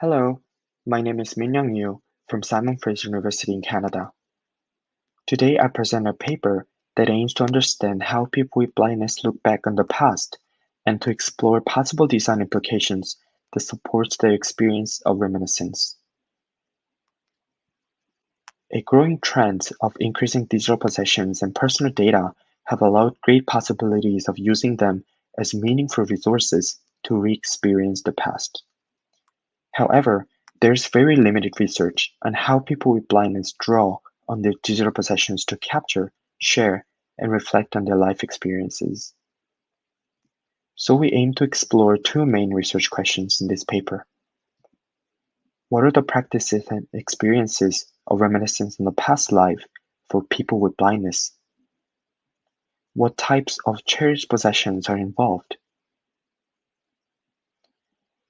Hello, my name is MinYoung from Simon Fraser University in Canada. Today I present a paper that aims to understand how people with blindness look back on the past and to explore possible design implications that supports their experience of reminiscence. A growing trend of increasing digital possessions and personal data have allowed great possibilities of using them as meaningful resources to re-experience the past. However, there is very limited research on how people with blindness draw on their digital possessions to capture, share, and reflect on their life experiences. So we aim to explore two main research questions in this paper. What are the practices and experiences of reminiscence in the past life for people with blindness? What types of cherished possessions are involved?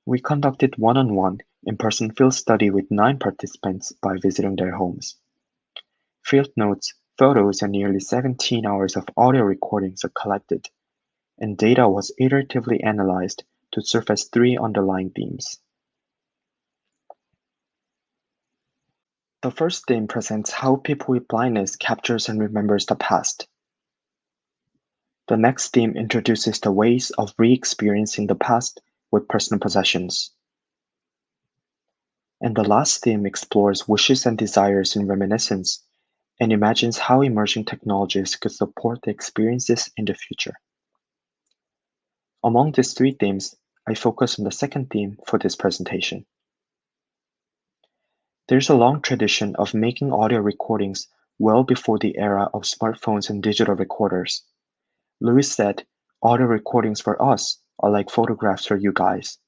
We conducted one-on-one in-person field study with 9 participants by visiting their homes. Field notes, photos, and nearly 17 hours of audio recordings are collected, and data was iteratively analyzed to surface 3 underlying themes. The first theme presents how people with blindness captures and remembers the past. The next theme introduces the ways of re-experiencing the past with personal possessions. And the last theme explores wishes and desires in reminiscence and imagines how emerging technologies could support the experiences in the future. Among these 3 themes, I focus on the second theme for this presentation. There's a long tradition of making audio recordings well before the era of smartphones and digital recorders. Lewis said, "Audio recordings for us are like photographs for you guys."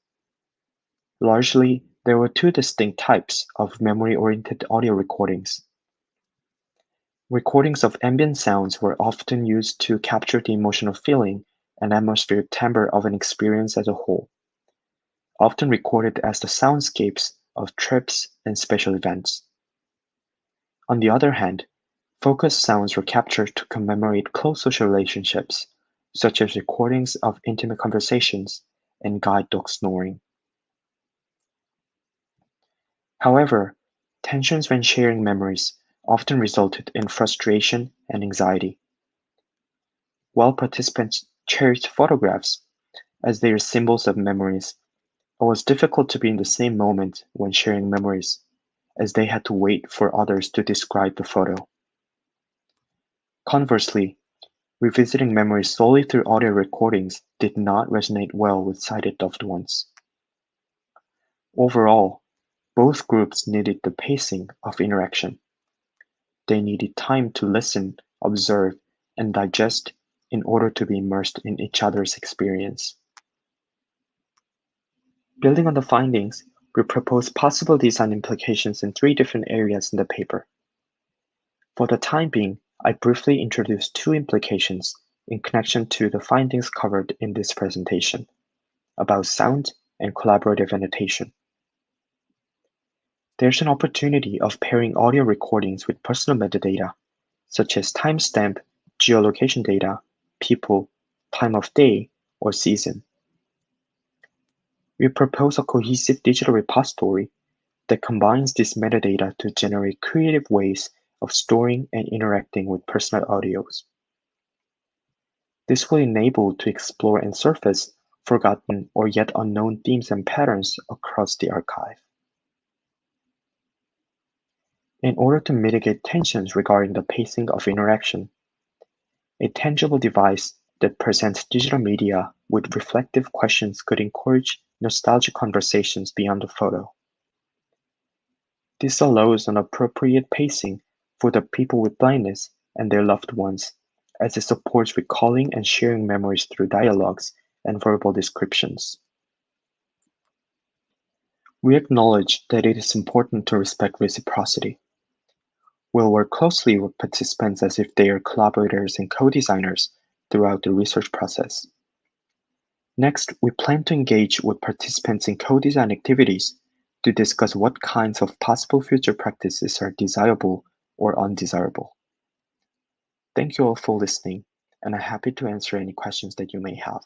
Largely, there were 2 distinct types of memory-oriented audio recordings. Recordings of ambient sounds were often used to capture the emotional feeling and atmospheric timbre of an experience as a whole, often recorded as the soundscapes of trips and special events. On the other hand, focused sounds were captured to commemorate close social relationships, such as recordings of intimate conversations and guide dog snoring. However, tensions when sharing memories often resulted in frustration and anxiety. While participants cherished photographs, as they are symbols of memories, it was difficult to be in the same moment when sharing memories, as they had to wait for others to describe the photo. Conversely, revisiting memories solely through audio recordings did not resonate well with sighted loved ones. Overall, both groups needed the pacing of interaction. They needed time to listen, observe, and digest in order to be immersed in each other's experience. Building on the findings, we propose possible design implications in 3 different areas in the paper. For the time being, I briefly introduce 2 implications in connection to the findings covered in this presentation, about sound and collaborative annotation. There's an opportunity of pairing audio recordings with personal metadata, such as timestamp, geolocation data, people, time of day, or season. We propose a cohesive digital repository that combines this metadata to generate creative ways of storing and interacting with personal audios. This will enable to explore and surface forgotten or yet unknown themes and patterns across the archive. In order to mitigate tensions regarding the pacing of interaction, a tangible device that presents digital media with reflective questions could encourage nostalgic conversations beyond the photo. This allows an appropriate pacing for the people with blindness and their loved ones, as it supports recalling and sharing memories through dialogues and verbal descriptions. We acknowledge that it is important to respect reciprocity. We'll work closely with participants as if they are collaborators and co-designers throughout the research process. Next, we plan to engage with participants in co-design activities to discuss what kinds of possible future practices are desirable or undesirable. Thank you all for listening, and I'm happy to answer any questions that you may have.